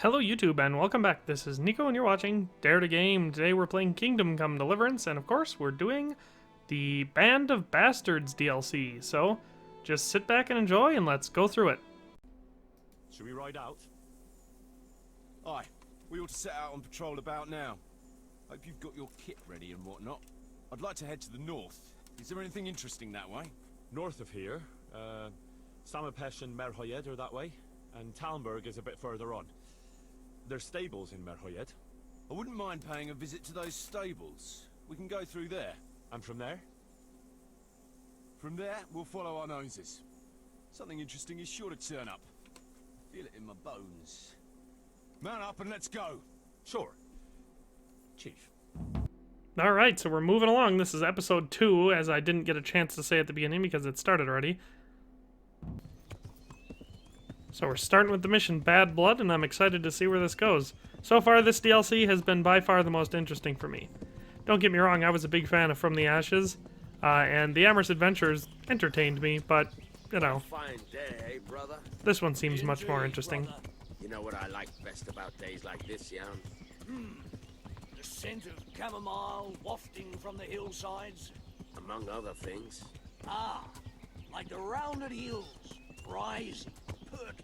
Hello YouTube and welcome back. This is Nico and you're watching Dare to Game. Today we're playing Kingdom Come Deliverance and of course we're doing the Band of Bastards DLC. So just sit back and enjoy and let's go through it. Should we ride out? Aye, we ought to set out on patrol about now. Hope you've got your kit ready and whatnot. I'd like to head to the north. Is there anything interesting that way? North of here, Samapesh and Merhoyed are that way, and Talmberg is a bit further on. There's stables in Merhoyed. I wouldn't mind paying a visit to those stables. We can go through there. And from there? From there, we'll follow our noses. Something interesting is sure to turn up. Feel it in my bones. Mount up and let's go. Sure. Chief. Alright, so we're moving along. This is episode 2, as I didn't get a chance to say at the beginning because it started already. So we're starting with the mission Bad Blood, and I'm excited to see where this goes. So far, this DLC has been by far the most interesting for me. Don't get me wrong, I was a big fan of From the Ashes, and the Amherst Adventures entertained me, but, you know, Fine day, eh, brother? this one seems much more interesting. Brother. You know what I like best about days like this, Jan? The scent of chamomile wafting from the hillsides. Among other things. Ah, like the rounded hills, rising, purtling,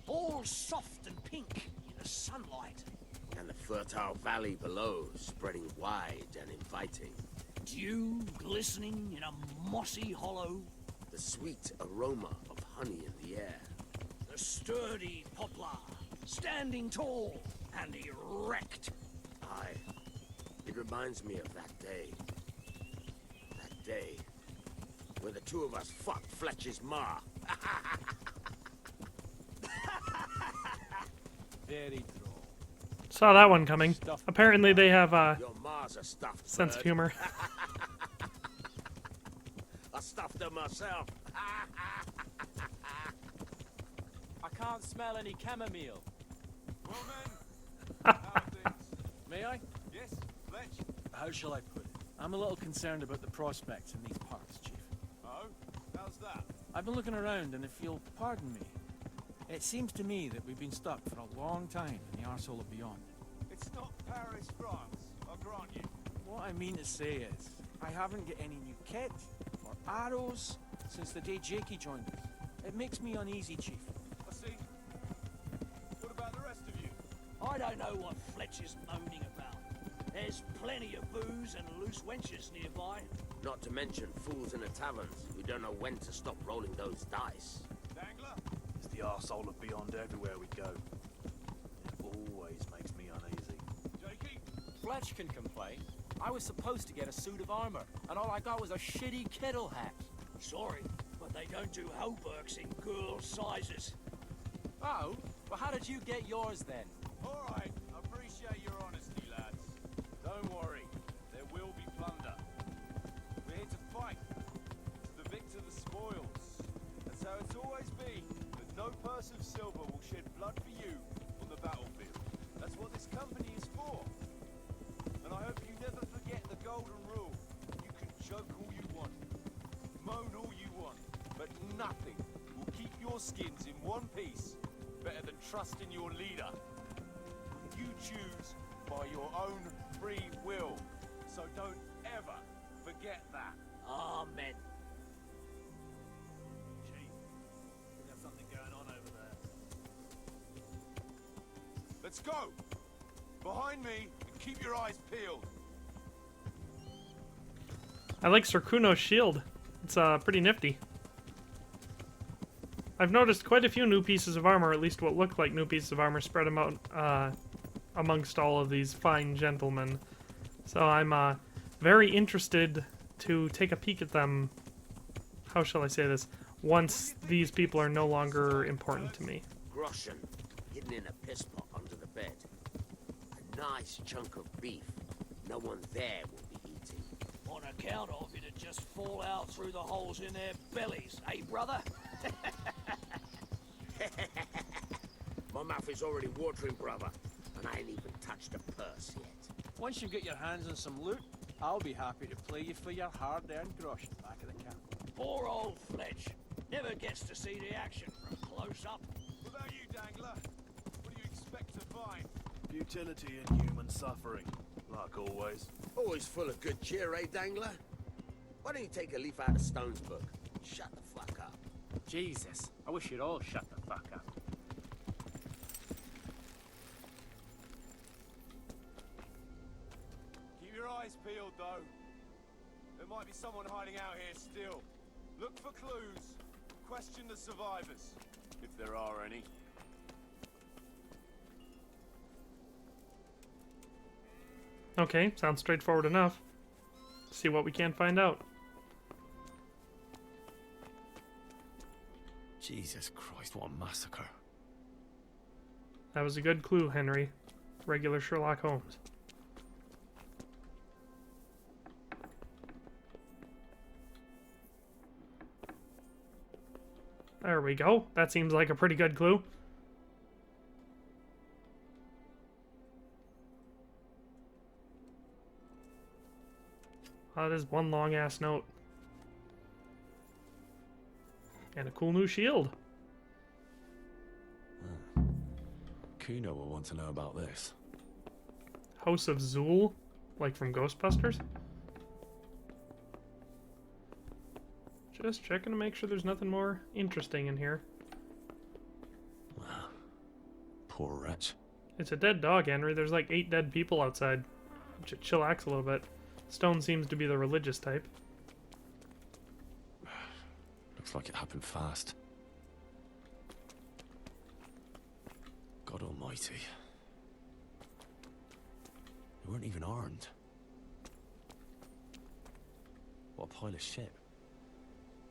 all soft and pink in the sunlight. And the fertile valley below, spreading wide and inviting. Dew glistening in a mossy hollow. The sweet aroma of honey in the air. The sturdy poplar, standing tall and erect. Aye. It reminds me of that day. That day where the two of us fucked Fletcher's ma. Very droll. Saw that one coming. Apparently they have a Your ma's a stuffed sense of bird. humor. I stuffed her myself. I can't smell any chamomile. Well, men, how are things? May I? Yes, Fletch? How shall I put it? I'm a little concerned about the prospects in these parts, Chief. Oh, how's that? I've been looking around, and if you'll pardon me, it seems to me that we've been stuck for a long time in the arsehole of beyond. It's not Paris, France, I'll grant you. What I mean to say is, I haven't got any new kit or arrows since the day Jakey joined us. It makes me uneasy, Chief. I see. What about the rest of you? I don't know what Fletcher's moaning about. There's plenty of booze and loose wenches nearby. Not to mention fools in the taverns who don't know when to stop rolling those dice. Dangler? It's the arsehole of beyond everywhere we go. It always makes me uneasy. Jakey? Fletch can complain. I was supposed to get a suit of armor, and all I got was a shitty kettle hat. Sorry, but they don't do hauberks in girl sizes. Oh? Well, how did you get yours then? All right, I appreciate your honesty, lads. Don't worry, there will be plunder. We're here to fight. To the victor the spoils. That's how it's always been. That no purse of silver will shed blood for you on the battlefield. That's what this company is for. And I hope you never forget the golden rule. You can joke all you want, moan all you want, but nothing will keep your skins in one piece better than trusting your leader. You choose by your own free will, so don't ever forget that. Amen. Chief, we got something going on over there. Let's go! Behind me, and keep your eyes peeled. I like Sir Kuno's shield. It's pretty nifty. I've noticed quite a few new pieces of armor, at least what look like new pieces of armor, spread about amongst all of these fine gentlemen. So I'm very interested to take a peek at them. How shall I say this? Once these people are no longer important to me. Groschen, hidden in a piss pot under the bed. A nice chunk of beef. No one there will be eating. On account of it'd just fall out through the holes in their bellies, eh, brother? My mouth is already watering, brother, and I ain't even touched a purse yet. Once you get your hands on some loot, I'll be happy to play you for your hard-earned groschen back at the camp. Poor old Fletch. Never gets to see the action from close up. What about you, Dangler? What do you expect to find. Futility and human suffering, like always. Always full of good cheer, eh, Dangler? Why don't you take a leaf out of Stone's book? Shut the fuck up. Jesus, I wish you'd all shut the fuck up. Keep your eyes peeled, though. There might be someone hiding out here still. Look for clues. Question the survivors, if there are any. Okay, sounds straightforward enough. See what we can find out. Jesus Christ, what a massacre. That was a good clue, Henry. Regular Sherlock Holmes. There we go. That seems like a pretty good clue. That is one long-ass note. And a cool new shield. Kuno will want to know about this. House of Zoul? Like from Ghostbusters? Just checking to make sure there's nothing more interesting in here. Poor wretch. It's a dead dog, Henry. There's like 8 dead people outside. Chillax a little bit. Stone seems to be the religious type. Looks like it happened fast. God almighty. They weren't even armed. What a pile of shit.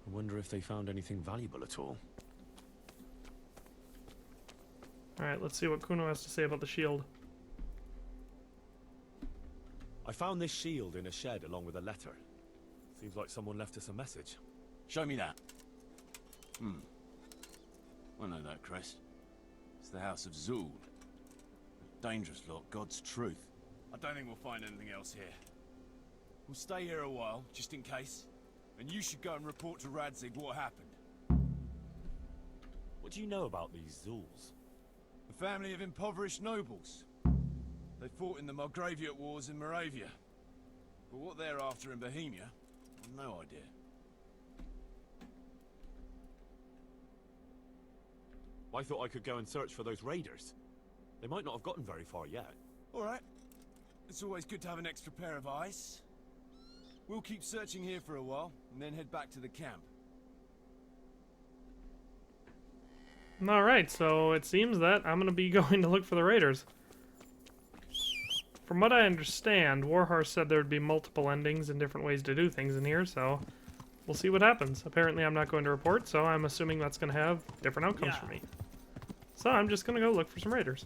I wonder if they found anything valuable at all. Alright, let's see what Kuno has to say about the shield. I found this shield in a shed along with a letter. Seems like someone left us a message. Show me that. I know that crest. It's the House of Zoul. Dangerous lot, God's truth. I don't think we'll find anything else here. We'll stay here a while, just in case. And you should go and report to Radzig what happened. What do you know about these Zouls? A family of impoverished nobles. They fought in the Margraviate Wars in Moravia. But what they're after in Bohemia, I've no idea. I thought I could go and search for those raiders. They might not have gotten very far yet. All right. It's always good to have an extra pair of eyes. We'll keep searching here for a while, and then head back to the camp. Alright, so it seems that I'm going to be going to look for the raiders. From what I understand, Warhorse said there would be multiple endings and different ways to do things in here, so we'll see what happens. Apparently I'm not going to report, so I'm assuming that's going to have different outcomes for me. So I'm just going to go look for some raiders.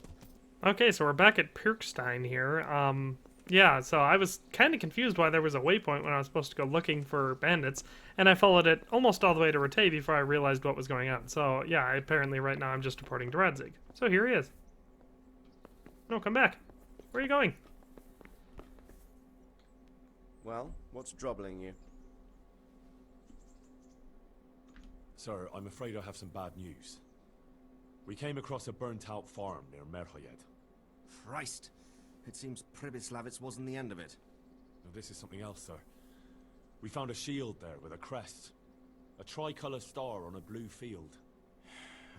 Okay, so we're back at Pirkstein here. Yeah, so I was kind of confused why there was a waypoint when I was supposed to go looking for bandits, and I followed it almost all the way to Rattay before I realized what was going on. So yeah, apparently right now I'm just reporting to Radzig. So here he is. No, come back. Where are you going? Well, what's troubling you? Sir, I'm afraid I have some bad news. We came across a burnt-out farm near Merhoyed. Christ! It seems Pribyslavitz wasn't the end of it. Now, this is something else, sir. We found a shield there with a crest. A tricolour star on a blue field.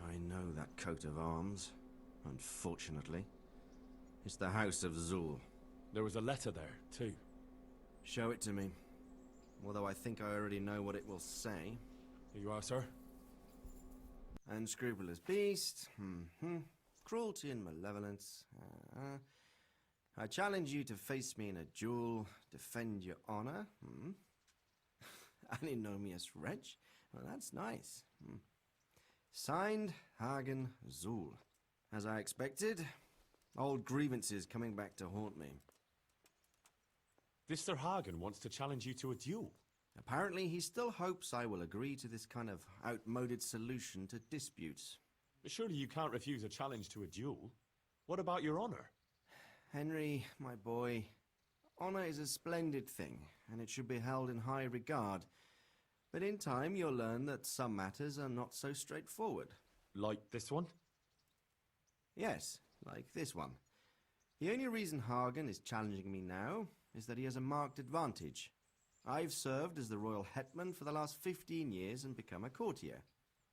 I know that coat of arms, unfortunately. It's the House of Zoul. There was a letter there, too. Show it to me. Although I think I already know what it will say. Here you are, sir. Unscrupulous beast. Cruelty and malevolence. I challenge you to face me in a duel. Defend your honor. Antinomious wretch. Well, that's nice. Signed, Hagen Zoul. As I expected, old grievances coming back to haunt me. This Sir Hagen wants to challenge you to a duel. Apparently, he still hopes I will agree to this kind of outmoded solution to disputes. But surely you can't refuse a challenge to a duel. What about your honor? Henry, my boy, honor is a splendid thing, and it should be held in high regard. But in time, you'll learn that some matters are not so straightforward. Like this one? Yes, like this one. The only reason Hagen is challenging me now is that he has a marked advantage. I've served as the royal hetman for the last 15 years and become a courtier.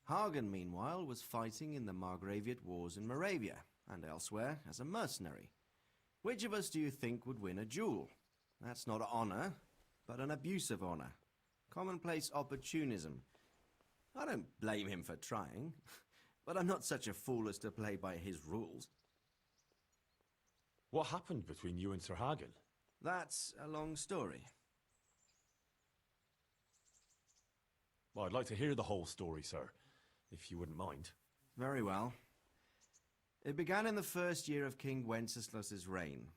Hagen, meanwhile, was fighting in the Margraviate Wars in Moravia and elsewhere as a mercenary. Which of us do you think would win a duel? That's not honor, but an abuse of honor. Commonplace opportunism. I don't blame him for trying, but I'm not such a fool as to play by his rules. What happened between you and Sir Hagen? That's a long story. Well, I'd like to hear the whole story, sir, if you wouldn't mind. Very well. It began in the first year of King Wenceslas's reign.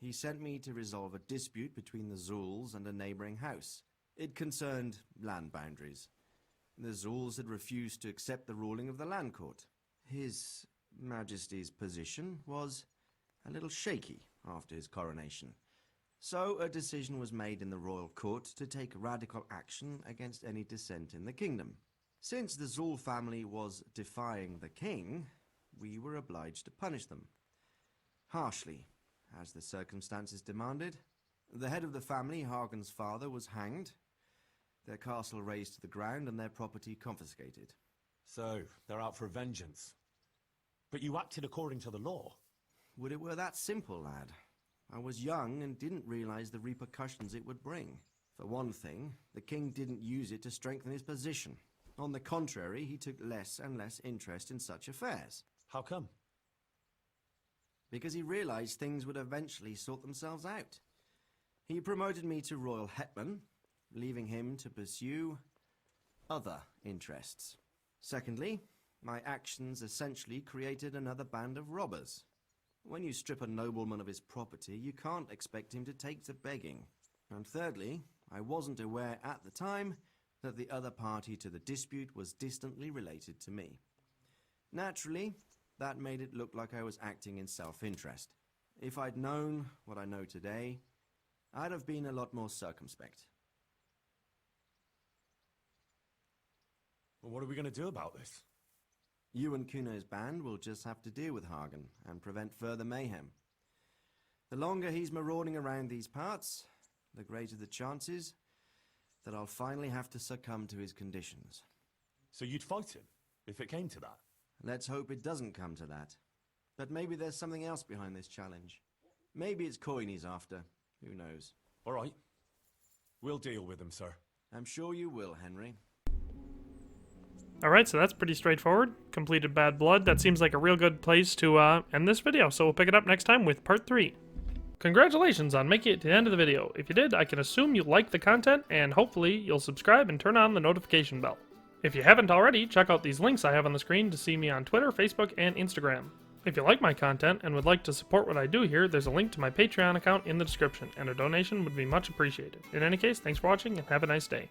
He sent me to resolve a dispute between the Zouls and a neighboring house. It concerned land boundaries. The Zouls had refused to accept the ruling of the land court. His Majesty's position was a little shaky after his coronation. So a decision was made in the royal court to take radical action against any dissent in the kingdom. Since the Zoul family was defying the king, we were obliged to punish them. Harshly, as the circumstances demanded. The head of the family, Hagen's father, was hanged, their castle razed to the ground and their property confiscated. So, they're out for vengeance. But you acted according to the law. Would it were that simple, lad. I was young and didn't realize the repercussions it would bring. For one thing, the king didn't use it to strengthen his position. On the contrary, he took less and less interest in such affairs. How come? Because he realized things would eventually sort themselves out. He promoted me to royal hetman, leaving him to pursue other interests. Secondly, my actions essentially created another band of robbers. When you strip a nobleman of his property, you can't expect him to take to begging. And thirdly, I wasn't aware at the time that the other party to the dispute was distantly related to me. Naturally, that made it look like I was acting in self-interest. If I'd known what I know today, I'd have been a lot more circumspect. Well, what are we going to do about this? You and Kuno's band will just have to deal with Hagen and prevent further mayhem. The longer he's marauding around these parts, the greater the chances that I'll finally have to succumb to his conditions. So you'd fight him, if it came to that? Let's hope it doesn't come to that. But maybe there's something else behind this challenge. Maybe it's coin he's after. Who knows? All right. We'll deal with him, sir. I'm sure you will, Henry. Alright, so that's pretty straightforward. Completed Bad Blood. That seems like a real good place to end this video, so we'll pick it up next time with Part 3. Congratulations on making it to the end of the video. If you did, I can assume you liked the content, and hopefully you'll subscribe and turn on the notification bell. If you haven't already, check out these links I have on the screen to see me on Twitter, Facebook, and Instagram. If you like my content and would like to support what I do here, there's a link to my Patreon account in the description, and a donation would be much appreciated. In any case, thanks for watching and have a nice day.